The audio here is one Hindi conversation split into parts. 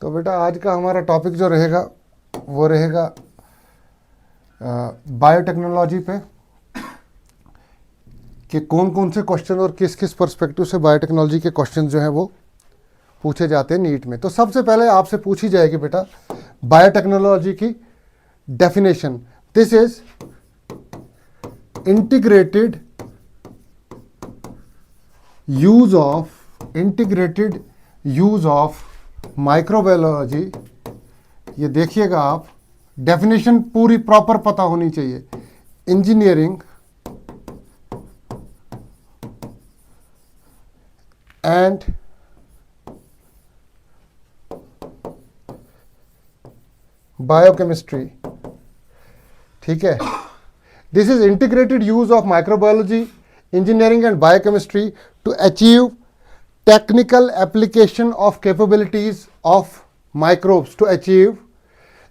तो बेटा आज का हमारा टॉपिक जो रहेगा वो रहेगा बायोटेक्नोलॉजी पे कि कौन कौन से क्वेश्चन और किस किस पर्सपेक्टिव से बायोटेक्नोलॉजी के क्वेश्चन जो हैं वो पूछे जाते हैं नीट में। तो सबसे पहले आपसे पूछी जाएगी बेटा बायोटेक्नोलॉजी की definition. This is integrated use of microbiology. ये देखिएगा आप, डेफिनेशन पूरी प्रॉपर पता होनी चाहिए। इंजीनियरिंग एंड बायोकेमिस्ट्री, ठीक है। This is integrated use of microbiology, engineering and biochemistry to achieve technical application of capabilities of microbes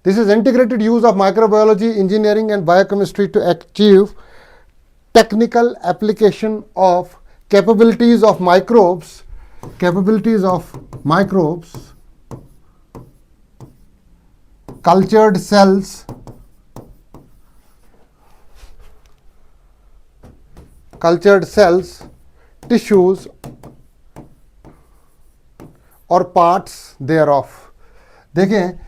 this is integrated use of microbiology, engineering and biochemistry to achieve technical application of capabilities of microbes cultured cells, tissues और पार्ट्स thereof। देखें,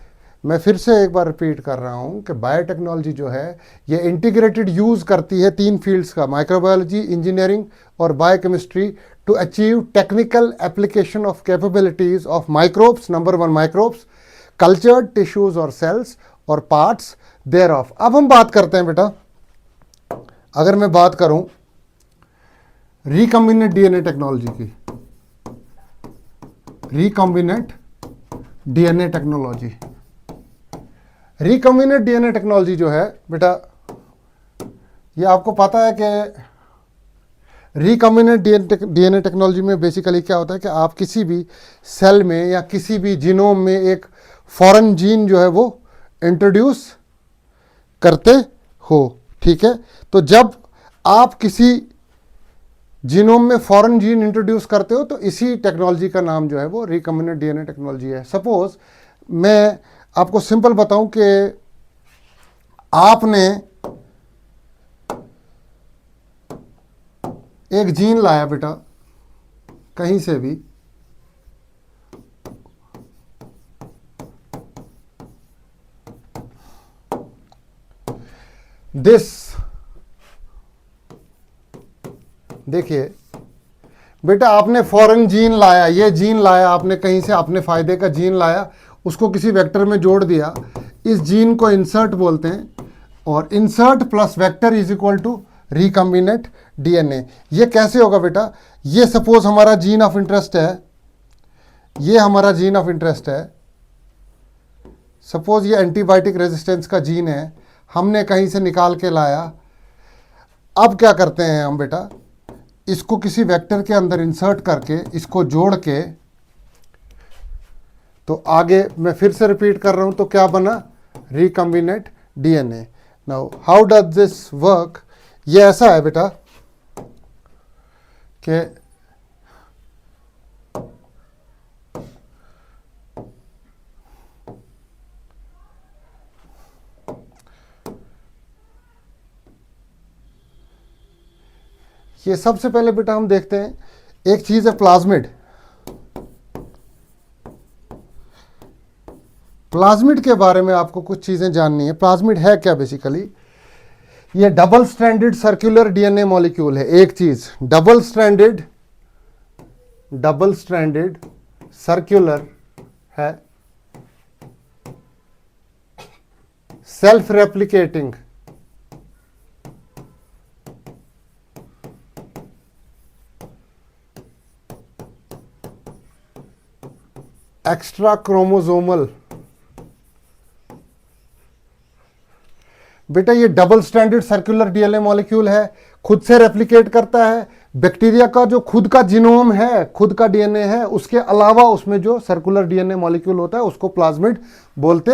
मैं फिर से एक बार रिपीट कर रहा हूं कि बायोटेक्नोलॉजी जो है ये इंटीग्रेटेड यूज करती है तीन फील्ड्स का, माइक्रोबायोलॉजी, इंजीनियरिंग और biochemistry, to achieve technical application of capabilities of microbes. Number one, microbes, cultured tissues और सेल्स और पार्ट्स thereof। अब हम बात करते हैं बेटा, अगर मैं बात करूं रिकॉम्बिनेंट डीएनए टेक्नोलॉजी की, रिकॉम्बिनेंट डीएनए टेक्नोलॉजी जो है बेटा, ये आपको पता है कि रिकॉम्बिनेंट डीएनए टेक्नोलॉजी में बेसिकली क्या होता है कि आप किसी भी सेल में या किसी भी जीनोम में एक फॉरेन जीन जो है वो इंट्रोड्यूस करते हो, ठीक है। तो जब आप किसी जीनोम में फॉरेन जीन इंट्रोड्यूस करते हो तो इसी टेक्नोलॉजी का नाम जो है वो रिकॉम्बिनेंट डीएनए टेक्नोलॉजी है। सपोज मैं आपको सिंपल बताऊं कि आपने एक जीन लाया बेटा कहीं से भी, देखिए बेटा आपने फॉरेन जीन लाया, ये जीन लाया आपने कहीं से, अपने फायदे का जीन लाया, उसको किसी वेक्टर में जोड़ दिया। इस जीन को इंसर्ट बोलते हैं और insert plus vector is equal to recombinant DNA. ये कैसे होगा बेटा, ये सपोज हमारा जीन ऑफ इंटरेस्ट है, ये हमारा जीन ऑफ इंटरेस्ट है। सपोज ये एंटीबायोटिक रेजिस्टेंस का जीन है, हमने कहीं से निकाल के लाया। अब क्या करते हैं हम बेटा, इसको किसी वेक्टर के अंदर इंसर्ट करके इसको जोड़ के, तो आगे मैं फिर से रिपीट कर रहा हूं, तो क्या बना, recombinant DNA. Now how does this work, ये ऐसा है बेटा कि ये सबसे पहले बेटा हम देखते हैं, एक चीज है प्लाज्मिड। प्लाज्मिड के बारे में आपको कुछ चीजें जाननी है। प्लाज्मिड है क्या बेसिकली, ये double stranded circular DNA molecule है। एक चीज डबल स्ट्रैंडेड सर्कुलर है, सेल्फ रेप्लिकेटिंग, एक्स्ट्रा क्रोमोसोमल। बेटा ये double stranded circular DNA molecule है, खुद से रेप्लिकेट करता है। बैक्टीरिया का जो खुद का जीनोम है, खुद का डीएनए है, उसके अलावा उसमें जो सर्कुलर डीएनए मॉलिक्यूल होता है उसको प्लाज्मिड बोलते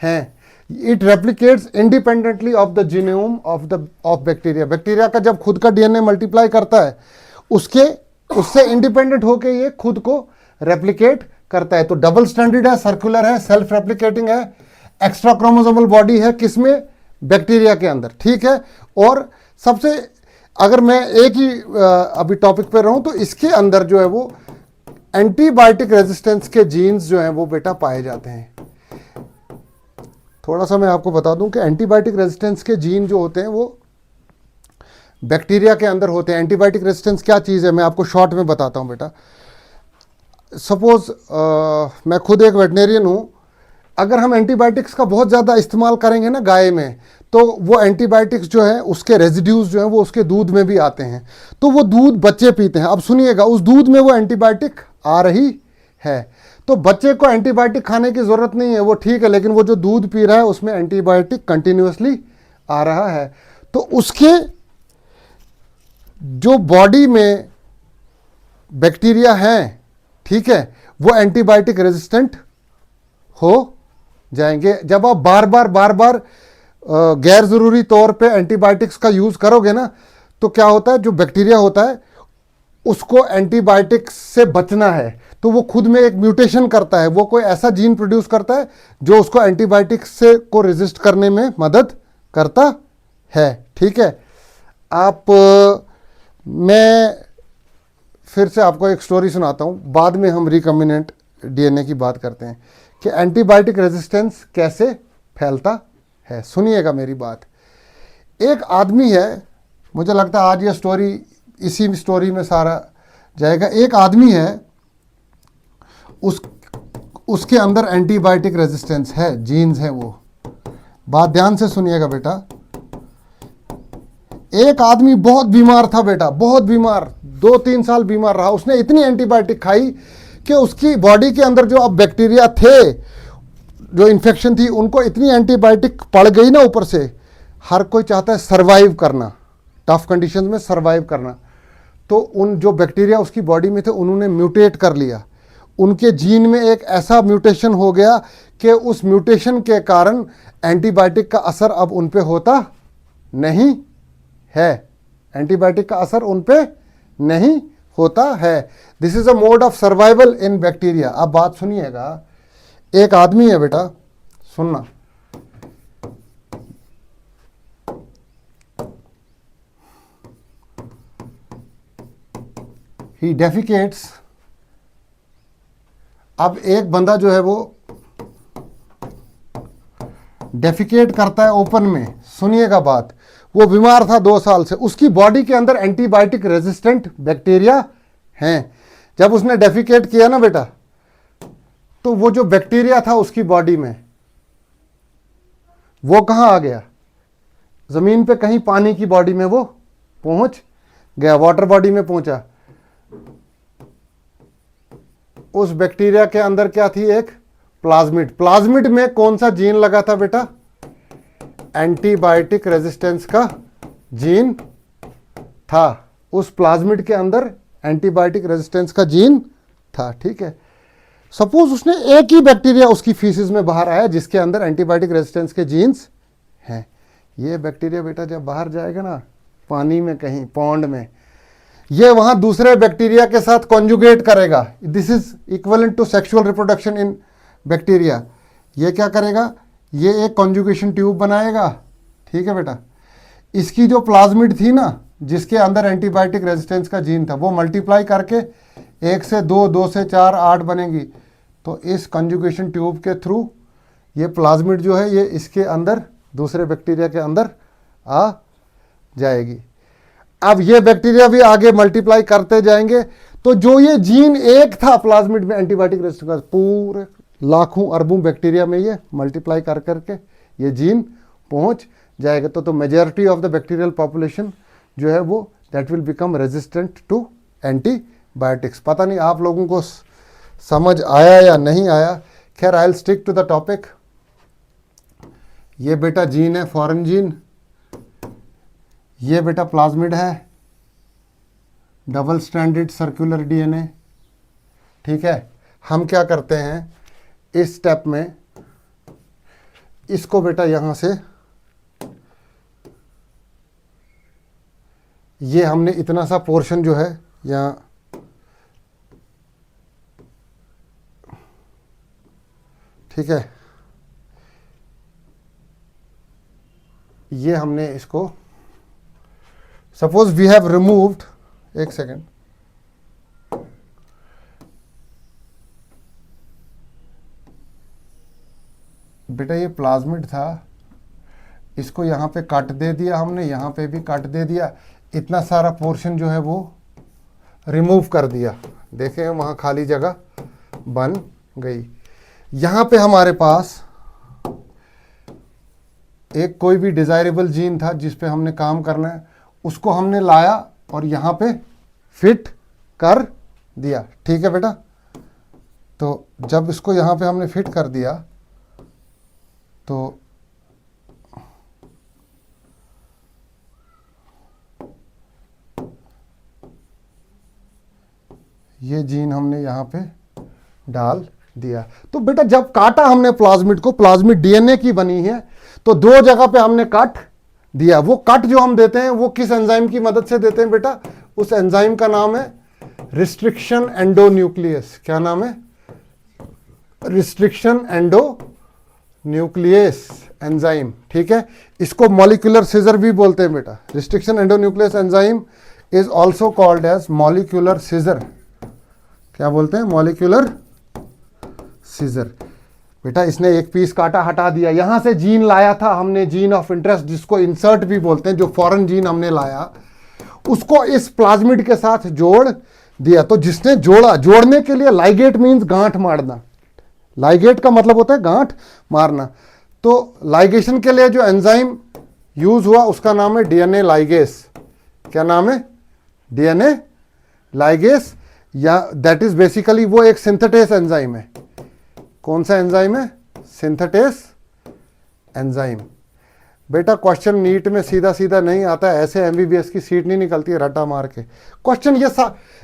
हैं। It replicates independently of the genome of bacteria. Bacteria का जब खुद का डीएनए मल्टीप्लाई करता है, उससे इंडिपेंडेंट होकर ये खुद को रेप्लिकेट करता है। तो डबल स्टैंडर्ड है, सर्कुलर है, सेल्फ रेप्लिकेटिंग है, एक्स्ट्रा क्रोमोसोमल बॉडी है, किसमें? बैक्टीरिया के अंदर, ठीक है। और सबसे, अगर मैं एक ही अभी टॉपिक पे रहूं तो इसके अंदर जो है वो एंटीबायोटिक रेजिस्टेंस के जीन्स जो हैं वो बेटा पाए जाते हैं। थोड़ा सा मैं आपको बता दूं कि एंटीबायोटिक रेजिस्टेंस के जीन जो होते हैं वो बैक्टीरिया के अंदर होते हैं। एंटीबायोटिक रेजिस्टेंस क्या चीज़ है, मैं आपको शॉर्ट में बताता हूं बेटा। सपोज मैं खुद एक वेटनेरियन हूं, अगर हम एंटीबायोटिक्स का बहुत ज़्यादा इस्तेमाल करेंगे ना गाय में, तो वो एंटीबायोटिक्स जो है उसके रेजिड्यूज जो है वो उसके दूध में भी आते हैं, तो वो दूध बच्चे पीते हैं। अब सुनिएगा, उस दूध में वो एंटीबायोटिक आ रही है, तो बच्चे को एंटीबायोटिक खाने की ज़रूरत नहीं है, वो ठीक है, लेकिन वो जो दूध पी रहा है उसमें एंटीबायोटिक कंटिन्यूसली आ रहा है, तो उसके जो बॉडी में बैक्टीरिया हैं, ठीक है, वो एंटीबायोटिक रेजिस्टेंट हो जाएंगे। जब आप बार बार गैर ज़रूरी तौर पे एंटीबायोटिक्स का यूज़ करोगे ना, तो क्या होता है, जो बैक्टीरिया होता है उसको एंटीबायोटिक्स से बचना है, तो वो खुद में एक म्यूटेशन करता है, वो कोई ऐसा जीन प्रोड्यूस करता है जो उसको एंटीबायोटिक्स से को रेजिस्ट करने में मदद करता है, ठीक है। मैं फिर से आपको एक स्टोरी सुनाता हूँ, बाद में हम रिकम्बिनेंट डीएनए की बात करते हैं कि एंटीबायोटिक रेजिस्टेंस कैसे फैलता है। सुनिएगा मेरी बात। एक आदमी है, मुझे लगता है आज ये स्टोरी, इसी स्टोरी में सारा जाएगा। एक आदमी है, उसके अंदर एंटीबायोटिक रेजिस्टेंस है, जीन्स है वो। बात ध्यान से सुनिएगा बेटा। एक आदमी बहुत बीमार था बेटा, बहुत बीमार, 2-3 साल बीमार रहा। उसने इतनी एंटीबायोटिक खाई कि उसकी बॉडी के अंदर जो अब बैक्टीरिया थे, जो इन्फेक्शन थी, उनको इतनी एंटीबायोटिक पड़ गई ना ऊपर से। हर कोई चाहता है सरवाइव करना, टफ कंडीशंस में सरवाइव करना। तो उन जो बैक्टीरिया उसकी बॉडी में थे उन्होंने म्यूटेट कर लिया। उनके जीन में एक ऐसा म्यूटेशन हो गया कि उस म्यूटेशन के कारण एंटीबायोटिक का असर अब उन पे होता नहीं है। एंटीबायोटिक का असर उन पे नहीं होता है। This is a mode of survival in bacteria. अब बात सुनिएगा, एक आदमी है बेटा, सुनना, ही डेफिकेट्स। अब एक बंदा जो है वो डेफिकेट करता है ओपन में। सुनिएगा बात, वो बीमार था 2 साल से, उसकी बॉडी के अंदर एंटीबायोटिक रेजिस्टेंट बैक्टीरिया हैं। जब उसने डेफिकेट किया ना बेटा, तो वो जो बैक्टीरिया था उसकी बॉडी में, वो कहाँ आ गया? ज़मीन पे कहीं पानी की बॉडी में वो पहुंच गया, वाटर बॉडी में पहुंचा। उस बैक्टीरिया के अंदर क्या थी? एक प्लाज्मिड। प्लाज्मिड में कौन सा जीन लगा था बेटा? एंटीबायोटिक रेजिस्टेंस का जीन था। उस प्लाज्मिड के अंदर एंटीबायोटिक रेजिस्टेंस का जीन था, ठीक है। सपोज उसने एक ही बैक्टीरिया उसकी फीसिस में बाहर आया जिसके अंदर एंटीबायोटिक रेजिस्टेंस के जीन्स हैं। ये बैक्टीरिया बेटा जब बाहर जाएगा ना, पानी में कहीं पॉन्ड में, ये वहां दूसरे बैक्टीरिया के साथ कॉन्जुगेट करेगा। This is equivalent to sexual reproduction in bacteria. ये क्या करेगा? ये एक कॉन्जुगेशन ट्यूब बनाएगा, ठीक है बेटा। इसकी जो प्लाज्मिड थी ना, जिसके अंदर एंटीबायोटिक रेजिस्टेंस का जीन था, वो मल्टीप्लाई करके 1 से 2, 2 से 4, 8 बनेगी। तो इस कॉन्जुगेशन ट्यूब के थ्रू ये प्लाज्मिड जो है ये इसके अंदर, दूसरे बैक्टीरिया के अंदर आ जाएगी। अब ये बैक्टीरिया भी आगे मल्टीप्लाई करते जाएंगे, तो जो ये जीन एक था प्लाज्मिड में एंटीबायोटिक रेजिस्टेंस का, पूरे लाखों अरबों बैक्टीरिया में ये मल्टीप्लाई कर करके ये जीन पहुंच जाएगा। तो majority of the bacterial population जो है वो that will become resistant to antibiotics. पता नहीं आप लोगों को समझ आया या नहीं आया। खैर, I will stick to the topic. ये बेटा जीन है, फॉरेन जीन। ये बेटा प्लाज्मिड है, डबल स्ट्रैंडेड सर्कुलर डीएनए, ठीक है। हम क्या करते हैं इस स्टेप में, इसको बेटा यहां से, ये हमने इतना सा पोर्शन जो है यहाँ ठीक है, ये हमने इसको, सपोज वी हैव रिमूव्ड, एक सेकेंड, बेटा ये प्लाज्मिड था, इसको यहाँ पे काट दे दिया हमने, यहाँ पे भी काट दे दिया, इतना सारा पोर्शन जो है वो रिमूव कर दिया, देखें वहाँ खाली जगह बन गई। यहाँ पे हमारे पास एक कोई भी डिज़ायरेबल जीन था जिस पे हमने काम करना है, उसको हमने लाया और यहाँ पे फिट कर दिया। ठीक है बेटा, तो जब इसको यहाँ पे हमने फिट कर दिया तो ये जीन हमने यहाँ पे डाल दिया। तो बेटा जब काटा हमने प्लाज्मिड को, प्लाज्मिड डीएनए की बनी है, तो दो जगह पे हमने कट दिया। वो कट जो हम देते हैं वो किस एंजाइम की मदद से देते हैं बेटा? उस एंजाइम का नाम है रिस्ट्रिक्शन एंडोन्यूक्लियस। क्या नाम है? Restriction endonuclease enzyme. ठीक है, इसको मॉलिक्यूलर सीजर भी बोलते हैं बेटा। Restriction endonuclease enzyme is also called as molecular scissor. क्या बोलते हैं? Molecular scissor. बेटा इसने एक पीस काटा, हटा दिया, यहां से जीन लाया था हमने, जीन ऑफ इंटरेस्ट जिसको इंसर्ट भी बोलते हैं, जो फॉरेन जीन हमने लाया उसको इस प्लाज्मिड के साथ जोड़ दिया। तो जिसने जोड़ा, जोड़ने के लिए लाइगेट मींस गांठ मारना, लाइगेट का मतलब होता है गांठ मारना। तो लाइगेशन के लिए जो एंजाइम यूज हुआ उसका नाम है डीएनए लाइगेस। क्या नाम है? डीएनए लाइगेस, या दैट इज बेसिकली वो एक सिंथेटेस एंजाइम है। कौन सा एंजाइम है? Synthetase enzyme. बेटा क्वेश्चन नीट में सीधा सीधा नहीं आता है, ऐसे एमबीबीएस की सीट नहीं निकलती है रट्टा मार के। क्वेश्चन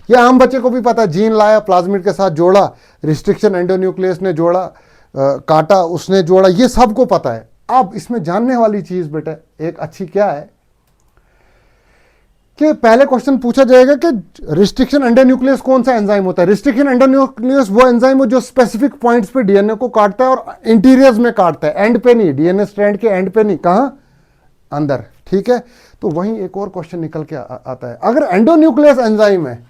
ये आम बच्चे को भी पता है, जीन लाया, प्लाज्मिड के साथ जोड़ा, रिस्ट्रिक्शन एंडोन्यूक्लियस ने जोड़ा, काटा, उसने जोड़ा, ये सबको पता है। अब इसमें जानने वाली चीज बेटा एक अच्छी क्या है कि पहले क्वेश्चन पूछा जाएगा कि रिस्ट्रिक्शन एंडोन्यूक्लियस कौन सा एंजाइम होता है। रिस्ट्रिक्शन एंडोन्यूक्लियस वो एंजाइम है जो स्पेसिफिक पॉइंट्स पे डीएनए को काटता है और इंटीरियर्स में काटता है, एंड पे नहीं, डीएनए स्ट्रैंड के एंड पे नहीं, कहां? अंदर। ठीक है, तो वहीं एक और क्वेश्चन निकल के आता है, अगर एंडोन्यूक्लियस एंजाइम है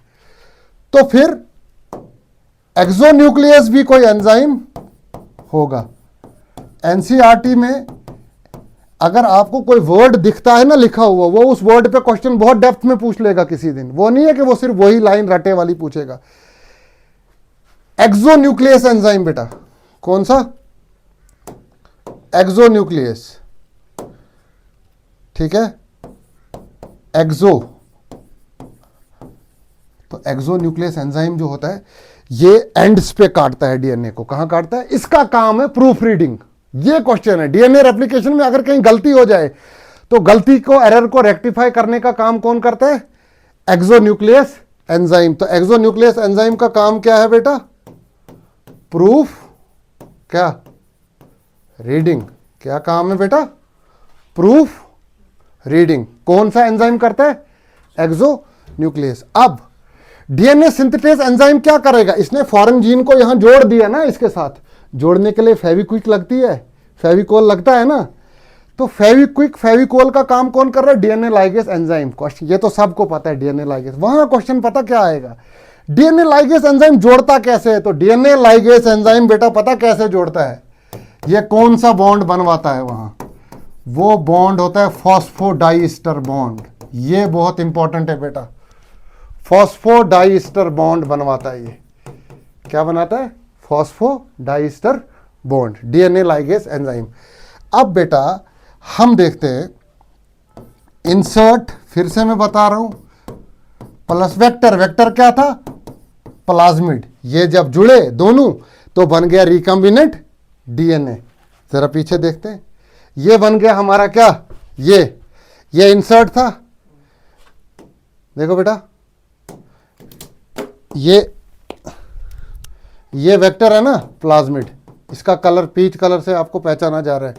तो फिर एक्सोन्यूक्लियस भी कोई एंजाइम होगा। एनसीईआरटी में अगर आपको कोई वर्ड दिखता है ना लिखा हुआ, वो उस वर्ड पे क्वेश्चन बहुत डेप्थ में पूछ लेगा किसी दिन। वो नहीं है कि वो सिर्फ वही लाइन रटे वाली पूछेगा। एक्सोन्यूक्लियस एंजाइम बेटा कौन सा? एक्सोन्यूक्लियस। ठीक है, एक्सो, तो एक्सोन्यूक्लियस एंजाइम जो होता है ये एंड्स पे काटता है डीएनए को। कहां काटता है? इसका काम है प्रूफ रीडिंग। ये क्वेश्चन है, डीएनए रेप्लिकेशन में अगर कहीं गलती हो जाए तो गलती को, एरर को रेक्टिफाई करने का काम कौन करता है? Exonuclease enzyme. तो एक्सोन्यूक्लियस एंजाइम का काम क्या है बेटा? प्रूफ क्या? रीडिंग। क्या काम है बेटा? Proof reading. कौन सा एंजाइम करता है? एक्सोन्यूक्लियस। अब डीएनए सिंथेटेस एंजाइम क्या करेगा? इसने फॉरेन जीन को यहां जोड़ दिया ना, इसके साथ जोड़ने के लिए फेविक्विक लगती है, फेविकोल लगता है ना, तो फेविक्विक, फेविकोल का काम कौन कर रहा है? DNA ligase enzyme. क्वेश्चन ये तो सबको पता है, डीएनए लाइगेस। वहां क्वेश्चन पता क्या आएगा? डीएनए लाइगेस एंजाइम जोड़ता कैसे है? तो डीएनए लाइगेस एंजाइम बेटा पता कैसे जोड़ता है? ये कौन सा बॉन्ड बनवाता है वहां? वो बॉन्ड होता है फॉस्फोडाइस्टर बॉन्ड। ये बहुत इंपॉर्टेंट है बेटा, फॉस्फोडाइस्टर बॉन्ड बनवाता है ये। क्या बनाता है? Phosphodiester bond, DNA ligase enzyme. अब बेटा हम देखते हैं इंसर्ट, फिर से मैं बता रहा हूं, प्लस वेक्टर। वेक्टर क्या था? प्लाज्मिड। ये जब जुड़े दोनों तो बन गया रिकॉम्बिनेंट डीएनए। जरा पीछे देखते हैं, ये बन गया हमारा क्या? ये इंसर्ट था। देखो बेटा ये वेक्टर है ना प्लाज्मिड, इसका कलर पीच कलर से आपको पहचाना जा रहा है।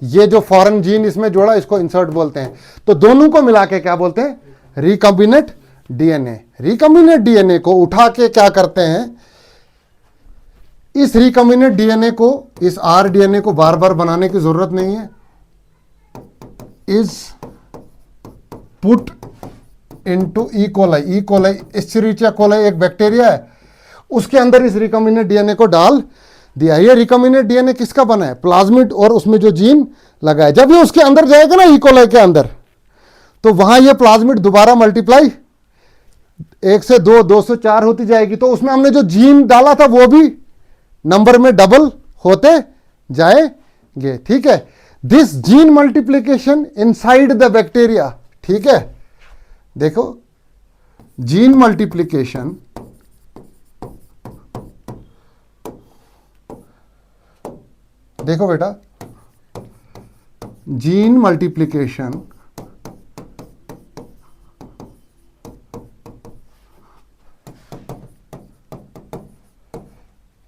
ये जो फॉरेन जीन इसमें जोड़ा इसको इंसर्ट बोलते हैं। तो दोनों को मिला के क्या बोलते हैं? Recombinant DNA. रिकॉम्बिनेंट डीएनए को उठा के क्या करते हैं? इस रिकॉम्बिनेंट डीएनए को, इस आर डीएनए को बार बार बनाने की जरूरत नहीं है। Is put into E coli, E coli Escherichia coli एक बैक्टीरिया है, उसके अंदर इस रिकॉम्बिनेंट डीएनए को डाल दिया। ये रिकॉम्बिनेंट डीएनए किसका बना है? प्लाज्मिड, और उसमें जो जीन लगा है, जब ये उसके अंदर जाएगा ना ई कोलाई के अंदर, तो वहां ये प्लाज्मिड दोबारा मल्टीप्लाई 1 से 2, 2 से 4 होती जाएगी। तो उसमें हमने जो जीन डाला था वो भी नंबर में डबल होते जाएंगे। ठीक है, this gene multiplication inside the bacteria. ठीक है, देखो जीन मल्टीप्लीकेशन देखो बेटा, gene multiplication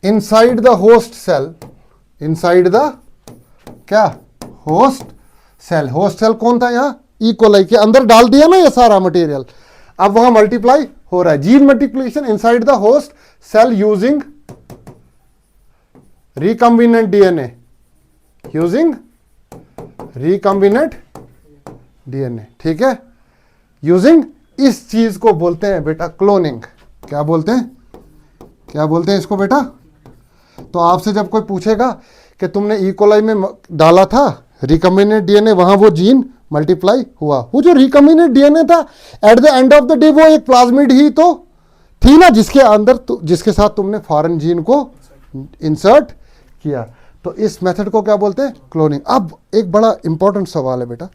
inside the host cell, inside the क्या? Host cell. होस्ट सेल कौन था? यहां ई कोलाई के अंदर डाल दिया ना ये सारा मटेरियल, अब वहां मल्टीप्लाई हो रहा है। Gene multiplication inside the host cell using recombinant DNA, using recombinant DNA. ठीक है, यूजिंग, इस चीज को बोलते हैं बेटा क्लोनिंग। क्या बोलते हैं? क्या बोलते हैं इसको बेटा? तो आपसे जब कोई पूछेगा कि तुमने ई कोलाई में डाला था रिकॉम्बिनेंट डीएनए, वहां वो जीन मल्टीप्लाई हुआ, वो जो रिकॉम्बिनेंट डीएनए था at the end of the day वो एक प्लाज्मिड ही तो थी ना, जिसके अंदर जिसके साथ तुमने फॉरेन जीन को इंसर्ट किया। तो इस मेथड को क्या बोलते हैं? क्लोनिंग। अब एक बड़ा इंपॉर्टेंट सवाल है बेटा,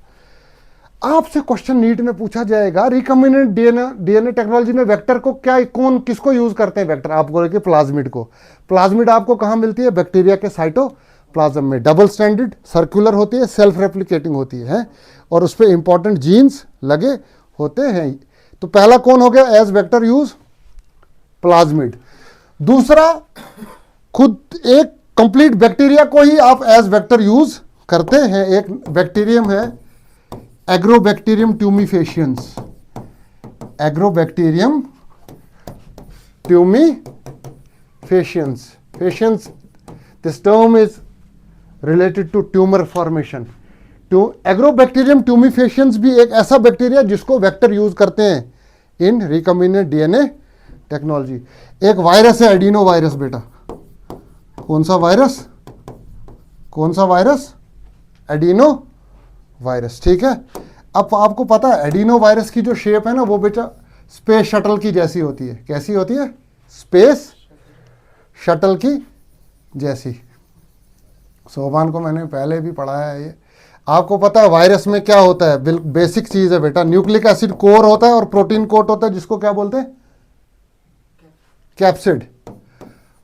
आपसे क्वेश्चन नीट में पूछा जाएगा, रिकॉम्बिनेंट डीएनए टेक्नोलॉजी में वेक्टर को किसको यूज करते हैं? वेक्टर आप बोले कि प्लाज्मिड को। प्लाज्मिड आपको कहां मिलती है? बैक्टीरिया के साइटोप्लाज्म में। डबल स्टैंडर्ड, सर्कुलर होती है, सेल्फ रेप्लिकेटिंग होती है, और उस पर इंपॉर्टेंट जीन्स लगे होते हैं। तो पहला कौन हो गया एज वेक्टर यूज? प्लाज्मिड। दूसरा, खुद एक कंप्लीट बैक्टीरिया को ही आप एज वेक्टर यूज करते हैं। एक बैक्टीरियम है Agrobacterium tumefaciens, Agrobacterium tumefaciens, faciens, this term is related to tumour formation. Agrobacterium tumefaciens भी एक ऐसा बैक्टीरिया जिसको वेक्टर यूज करते हैं इन रिकॉम्बिनेंट डीएनए टेक्नोलॉजी। एक वायरस है एडिनो वायरस बेटा। कौन सा वायरस? कौन सा वायरस? Adeno virus. ठीक है, अब आपको पता है एडिनो वायरस की जो शेप है ना वो बेटा स्पेस शटल की जैसी होती है। कैसी होती है? स्पेस शटल की जैसी। सोभान को मैंने पहले भी पढ़ाया है ये। आपको पता है वायरस में क्या होता है? बेसिक चीज है बेटा, न्यूक्लिक एसिड कोर होता है और प्रोटीन कोट होता है, जिसको क्या बोलते हैं? कैप्सिड।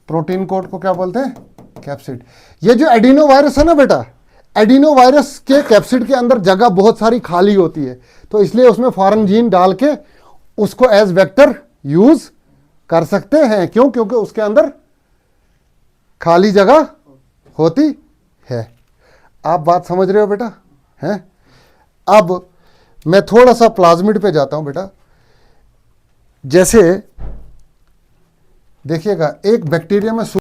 प्रोटीन कोट को क्या बोलते हैं? कैप्सिड। ये जो एडिनो वायरस है ना बेटा, एडिनो वायरस के कैप्सिड के अंदर जगह बहुत सारी खाली होती है, तो इसलिए उसमें फॉरेन जीन डाल के उसको एज वेक्टर यूज कर सकते हैं। क्यों? क्योंकि उसके अंदर खाली जगह होती है। आप बात समझ रहे हो बेटा? हैं? अब मैं थोड़ा सा प्लाज्मिड पे जाता हूं बेटा। जैसे देखिएगा, एक बैक्टीरिया में